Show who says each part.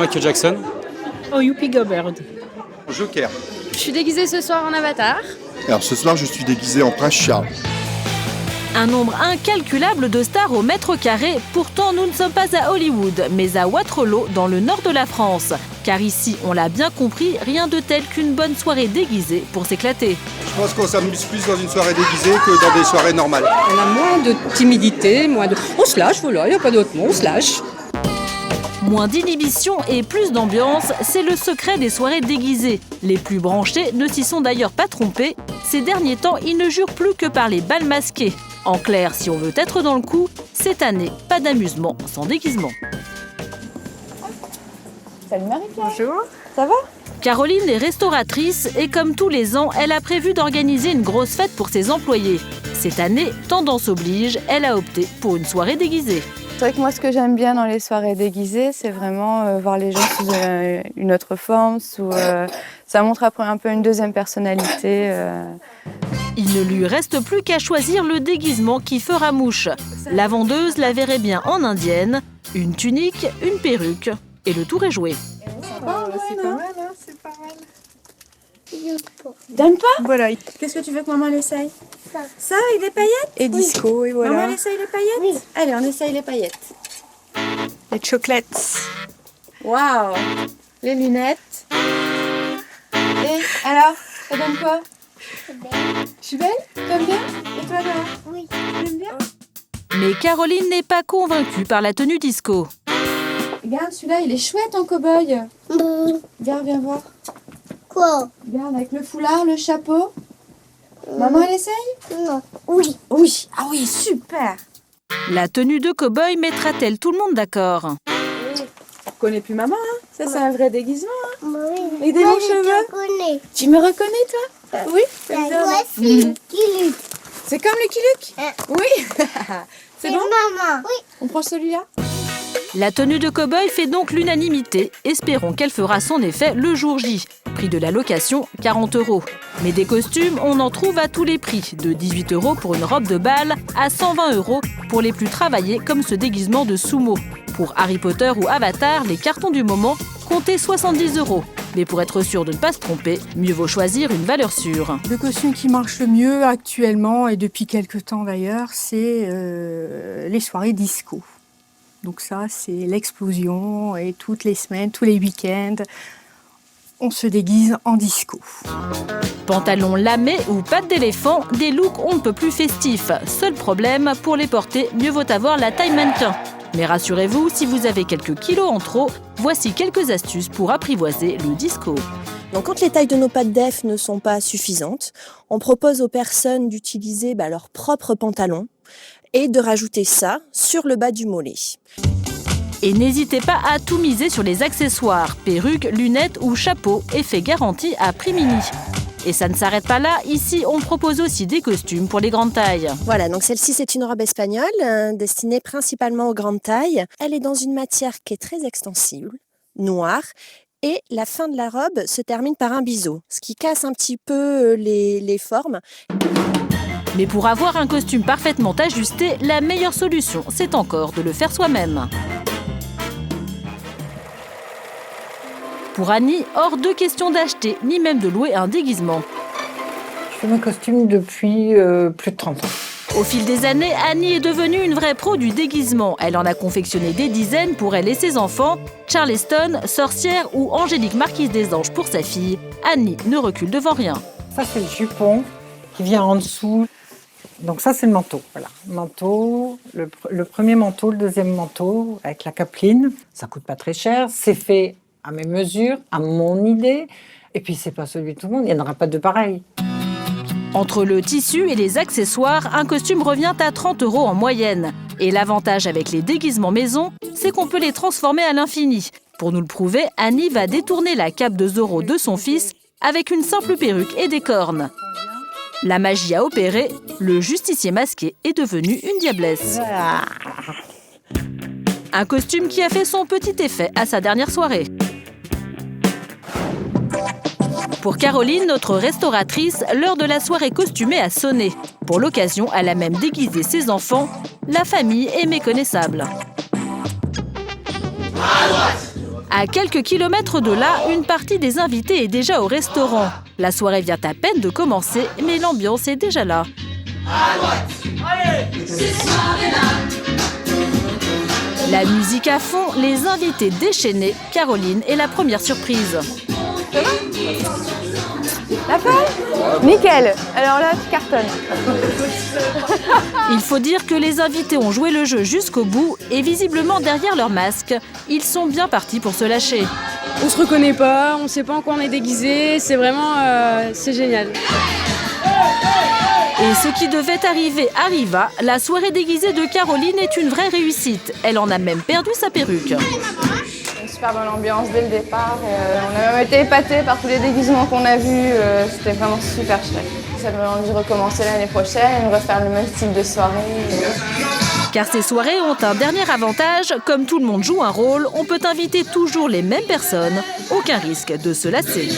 Speaker 1: Michael Jackson.
Speaker 2: Oh, Youpi Gobird.
Speaker 3: Joker.
Speaker 4: Je suis déguisée ce soir en avatar.
Speaker 3: Alors ce soir, je suis déguisé en Prince Charles.
Speaker 5: Un nombre incalculable de stars au mètre carré. Pourtant, nous ne sommes pas à Hollywood, mais à Waterloo, dans le nord de la France. Car ici, on l'a bien compris, rien de tel qu'une bonne soirée déguisée pour s'éclater.
Speaker 3: Je pense qu'on s'amuse plus dans une soirée déguisée que dans des soirées normales.
Speaker 2: On a moins de timidité, moins de... On se lâche, voilà, il n'y a pas d'autre mot, on se lâche.
Speaker 5: Moins d'inhibition et plus d'ambiance, c'est le secret des soirées déguisées. Les plus branchés ne s'y sont d'ailleurs pas trompés. Ces derniers temps, ils ne jurent plus que par les bals masqués. En clair, si on veut être dans le coup, cette année, pas d'amusement sans déguisement.
Speaker 4: Salut Marie-Pierre.
Speaker 2: Bonjour.
Speaker 4: Ça va?
Speaker 5: Caroline est restauratrice et comme tous les ans, elle a prévu d'organiser une grosse fête pour ses employés. Cette année, tendance oblige, elle a opté pour une soirée déguisée.
Speaker 4: C'est vrai que moi, ce que j'aime bien dans les soirées déguisées, c'est vraiment voir les gens sous une autre forme. Ça montre après un peu une deuxième personnalité.
Speaker 5: Il ne lui reste plus qu'à choisir le déguisement qui fera mouche. La vendeuse la verrait bien en indienne, une tunique, une perruque, et le tour est joué.
Speaker 2: C'est pas mal, hein, c'est pas mal.
Speaker 4: Donne pas?
Speaker 2: Voilà.
Speaker 6: Qu'est-ce que tu veux que maman l'essaye? Ça avec des paillettes?
Speaker 2: Et disco, et voilà.
Speaker 6: Maman elle essaye les paillettes? Oui. Allez, on essaye les paillettes.
Speaker 2: Les chocolates.
Speaker 6: Waouh! Les lunettes. Et alors, ça donne quoi? Je suis belle? T'aimes bien? Et toi, Noah?
Speaker 7: Oui.
Speaker 6: T'aimes bien?
Speaker 5: Mais Caroline n'est pas convaincue par la tenue disco.
Speaker 6: Regarde, celui-là, il est chouette en cow-boy. Regarde, viens voir.
Speaker 7: Quoi?
Speaker 6: Regarde, avec le foulard, le chapeau. Maman, elle essaye?
Speaker 7: Non. Oui.
Speaker 6: Oui. Ah oui, super.
Speaker 5: La tenue de cow-boy mettra-t-elle tout le monde d'accord?
Speaker 6: Oui. Tu reconnais plus maman, hein? Ça, c'est un vrai déguisement, hein?
Speaker 7: Oui.
Speaker 6: Avec des longs cheveux.
Speaker 7: Je te connais.
Speaker 6: Tu me reconnais, toi? Oui.
Speaker 7: Voici qui lutte.
Speaker 6: C'est comme Lucky Luke? Oui. C'est bon?
Speaker 7: Maman. Oui.
Speaker 6: On prend celui-là?
Speaker 5: La tenue de cow-boy fait donc l'unanimité. Espérons qu'elle fera son effet le jour J. Prix de la location, 40 €. Mais des costumes, on en trouve à tous les prix. De 18 € pour une robe de bal à 120 € pour les plus travaillés comme ce déguisement de sumo. Pour Harry Potter ou Avatar, les cartons du moment comptaient 70 €. Mais pour être sûr de ne pas se tromper, mieux vaut choisir une valeur sûre.
Speaker 8: Le costume qui marche le mieux actuellement, et depuis quelques temps d'ailleurs, c'est les soirées disco. Donc ça, c'est l'explosion et toutes les semaines, tous les week-ends, on se déguise en disco.
Speaker 5: Pantalons lamés ou pattes d'éléphant, des looks on ne peut plus festifs. Seul problème, pour les porter, mieux vaut avoir la taille mannequin. Mais rassurez-vous, si vous avez quelques kilos en trop, voici quelques astuces pour apprivoiser le disco.
Speaker 9: Donc, quand les tailles de nos pattes d'EF ne sont pas suffisantes, on propose aux personnes d'utiliser leurs propres pantalons et de rajouter ça sur le bas du mollet.
Speaker 5: Et n'hésitez pas à tout miser sur les accessoires, perruques, lunettes ou chapeaux, effet garanti à prix mini. Et ça ne s'arrête pas là, ici on propose aussi des costumes pour les grandes tailles.
Speaker 9: Voilà, donc celle-ci c'est une robe espagnole, destinée principalement aux grandes tailles. Elle est dans une matière qui est très extensible, noire, et la fin de la robe se termine par un biseau, ce qui casse un petit peu les formes.
Speaker 5: Mais pour avoir un costume parfaitement ajusté, la meilleure solution, c'est encore de le faire soi-même. Pour Annie, hors de question d'acheter, ni même de louer un déguisement.
Speaker 2: Je fais mes costumes depuis plus de 30 ans.
Speaker 5: Au fil des années, Annie est devenue une vraie pro du déguisement. Elle en a confectionné des dizaines pour elle et ses enfants. Charleston, sorcière ou Angélique Marquise des Anges pour sa fille. Annie ne recule devant rien.
Speaker 2: Ça, c'est le jupon qui vient en dessous. Donc ça, c'est le manteau. Voilà, manteau, le premier manteau, le deuxième manteau avec la capeline. Ça coûte pas très cher. C'est fait à mes mesures, à mon idée. Et puis, c'est pas celui de tout le monde. Il n'y en aura pas de pareil.
Speaker 5: Entre le tissu et les accessoires, un costume revient à 30 € en moyenne. Et l'avantage avec les déguisements maison, c'est qu'on peut les transformer à l'infini. Pour nous le prouver, Annie va détourner la cape de Zorro de son fils avec une simple perruque et des cornes. La magie a opéré, le justicier masqué est devenu une diablesse. Un costume qui a fait son petit effet à sa dernière soirée. Pour Caroline, notre restauratrice, l'heure de la soirée costumée a sonné. Pour l'occasion, elle a même déguisé ses enfants. La famille est méconnaissable. À quelques kilomètres de là, une partie des invités est déjà au restaurant. La soirée vient à peine de commencer, mais l'ambiance est déjà là. La musique à fond, les invités déchaînés. Caroline est la première surprise.
Speaker 4: La fin ? Nickel. Alors là, tu cartonnes.
Speaker 5: Il faut dire que les invités ont joué le jeu jusqu'au bout et visiblement derrière leur masque, ils sont bien partis pour se lâcher.
Speaker 1: On se reconnaît pas, on sait pas en quoi on est déguisé, c'est vraiment c'est génial.
Speaker 5: Et ce qui devait arriver arriva. La soirée déguisée de Caroline est une vraie réussite. Elle en a même perdu sa perruque.
Speaker 4: Une super bonne ambiance dès le départ. On a même été épatés par tous les déguisements qu'on a vus. C'était vraiment super chouette. Ça donne envie de recommencer l'année prochaine, de refaire le même style de soirée.
Speaker 5: Car ces soirées ont un dernier avantage. Comme tout le monde joue un rôle, on peut inviter toujours les mêmes personnes. Aucun risque de se lasser.